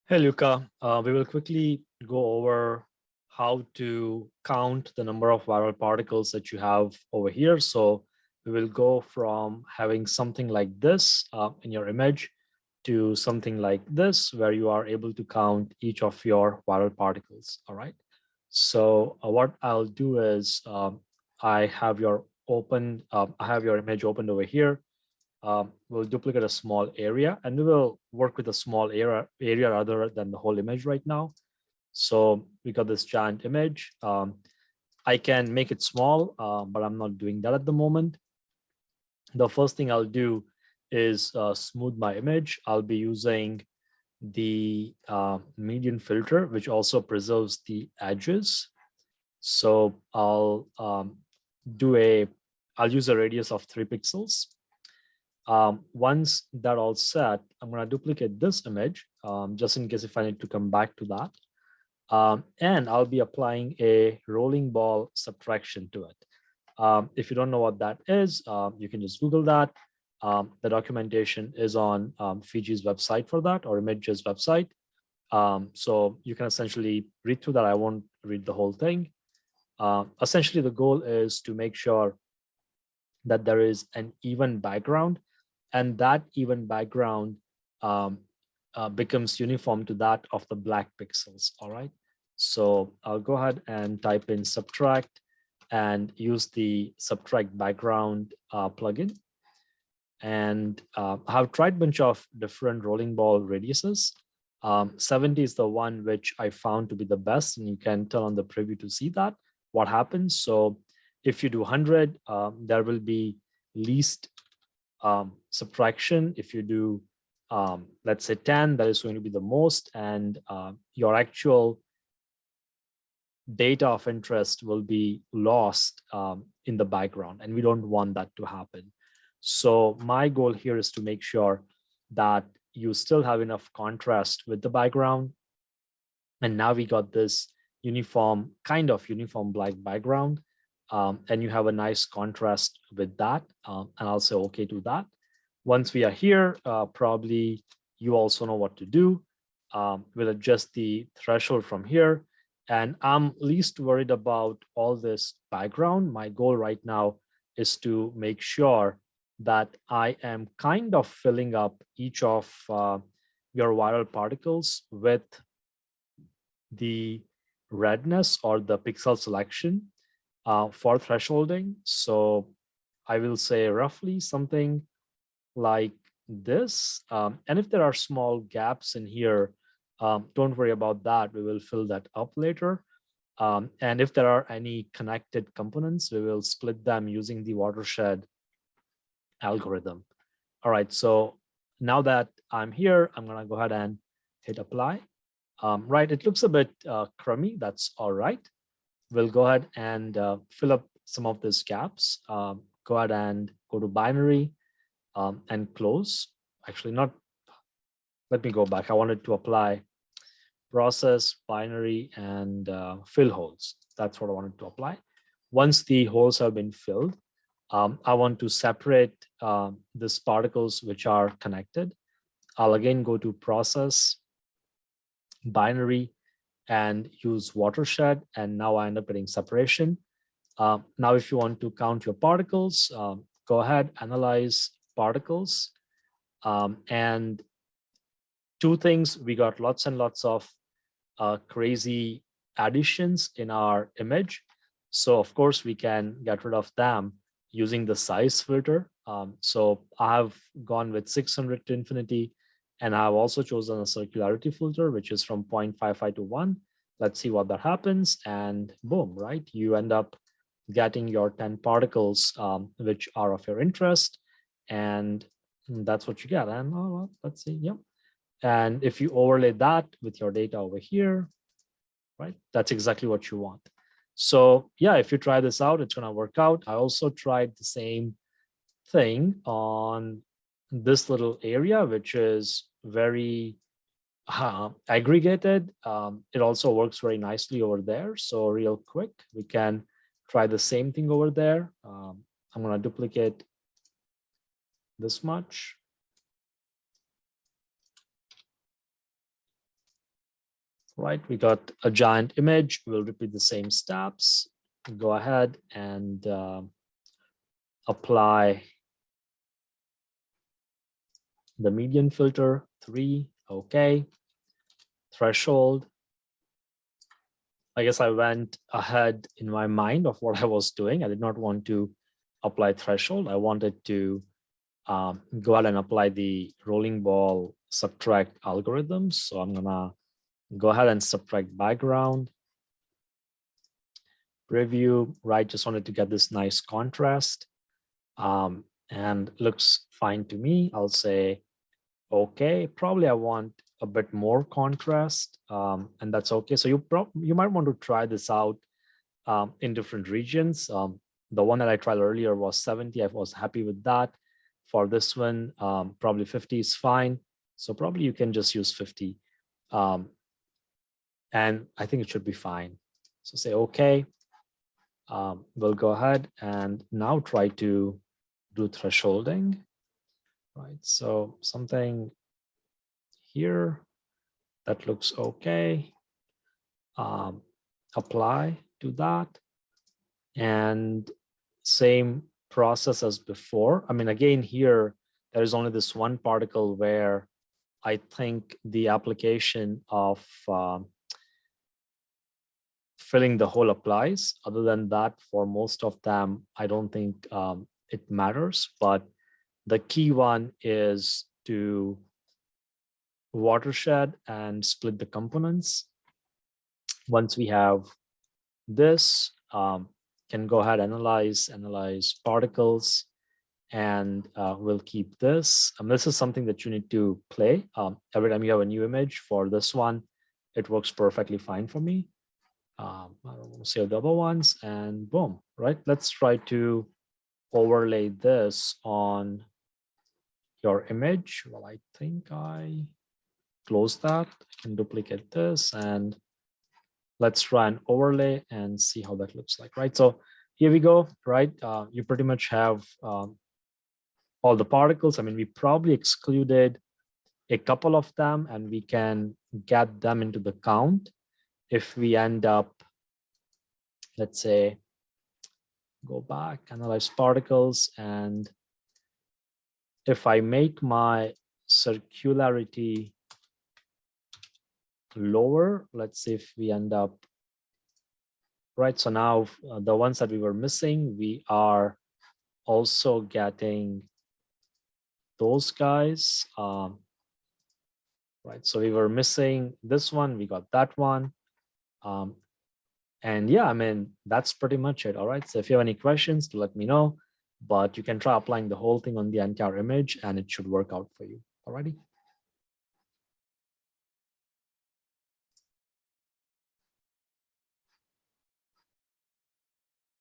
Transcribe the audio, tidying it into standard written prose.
Hey, Luca. We will quickly go over how to count the number of viral particles that you have over here. So we will go from having something like this in your image to something like this, where you are able to count each of your viral particles. All right. So what I'll do is I have I have your image opened over here. We'll duplicate a small area and we will work with a small area rather than the whole image right now. So we got this giant image. I can make it small, but I'm not doing that at the moment. The first thing I'll do is smooth my image. I'll be using the median filter, which also preserves the edges. So I'll use a radius of 3 pixels. Once that all set, I'm going to duplicate this image just in case if I need to come back to that. And I'll be applying a rolling ball subtraction to it. If you don't know what that is, you can just Google that. The documentation is on Fiji's website for that, or Image's website. So you can essentially read through that. I won't read the whole thing. Essentially, the goal is to make sure that there is an even background, and that even background becomes uniform to that of the black pixels. All right. So I'll go ahead and type in subtract and use the subtract background plugin. And I've tried a bunch of different rolling ball radiuses. 70 is the one which I found to be the best, and you can turn on the preview to see that what happens. So if you do 100, there will be least subtraction. If you do, let's say 10, that is going to be the most, and your actual data of interest will be lost in the background, and we don't want that to happen. So my goal here is to make sure that you still have enough contrast with the background. And now we got this kind of uniform black background, and you have a nice contrast with that. And I'll say okay to that. Once we are here, probably you also know what to do. We'll adjust the threshold from here. And I'm least worried about all this background. My goal right now is to make sure that I am kind of filling up each of your viral particles with the redness or the pixel selection for thresholding. So I will say roughly something like this. And if there are small gaps in here, don't worry about that. We will fill that up later. And if there are any connected components, we will split them using the watershed algorithm. All right, so now that I'm here, I'm gonna go ahead and hit apply. Right, it looks a bit crummy, that's all right. We'll go ahead and fill up some of these gaps. Go ahead and go to binary and close. Actually, not, let me go back. I wanted to apply process, binary, and fill holes. That's what I wanted to apply. Once the holes have been filled, I want to separate these particles which are connected. I'll again go to process, binary, and use watershed. And now I end up getting separation. Now, if you want to count your particles, go ahead, analyze particles. And two things, we got lots and lots of crazy additions in our image. So of course, we can get rid of them using the size filter. So I have gone with 600 to infinity, and I've also chosen a circularity filter, which is from 0.55 to 1. Let's see what that happens. And boom, right? You end up getting your 10 particles, which are of your interest. And that's what you get. And well, let's see. Yep. And if you overlay that with your data over here, right, that's exactly what you want. So yeah, if you try this out, it's going to work out. I also tried the same thing on this little area, which is very aggregated. It also works very nicely over there. So real quick, we can try the same thing over there. I'm going to duplicate this much. right? We got a giant image. We'll repeat the same steps. Go ahead and apply the median filter, 3, okay. Threshold. I guess I went ahead in my mind of what I was doing. I did not want to apply threshold. I wanted to go ahead and apply the rolling ball subtract algorithm. So I'm gonna go ahead and subtract background. Preview, right? Just wanted to get this nice contrast. And looks fine to me. I'll say, okay, probably I want a bit more contrast, and that's okay. So you might want to try this out in different regions. The one that I tried earlier was 70. I was happy with that. For this one, probably 50 is fine. So probably you can just use 50. And I think it should be fine. So say, okay, we'll go ahead and now try to do thresholding, right? So something here that looks okay. Apply to that. And same process as before. I mean, again, here, there is only this one particle where I think the application of filling the hole applies. Other than that, for most of them, I don't think it matters. But the key one is to watershed and split the components. Once we have this, can go ahead, analyze particles, and we'll keep this. This is something that you need to play. Every time you have a new image. For this one, it works perfectly fine for me. I don't want to save the other ones, and boom, right? Let's try to overlay this on your image. Well, I think I close that. I can duplicate this, and let's try an overlay and see how that looks like, right? So here we go, right? You pretty much have all the particles. I mean, we probably excluded a couple of them, and we can get them into the count if we end up, let's say, go back, analyze particles, and if I make my circularity lower, let's see if we end up, right? So now the ones that we were missing, we are also getting those guys, right? So we were missing this one, we got that one. And yeah, I mean, that's pretty much it. All right. So if you have any questions, let me know, but you can try applying the whole thing on the entire image and it should work out for you. Alrighty.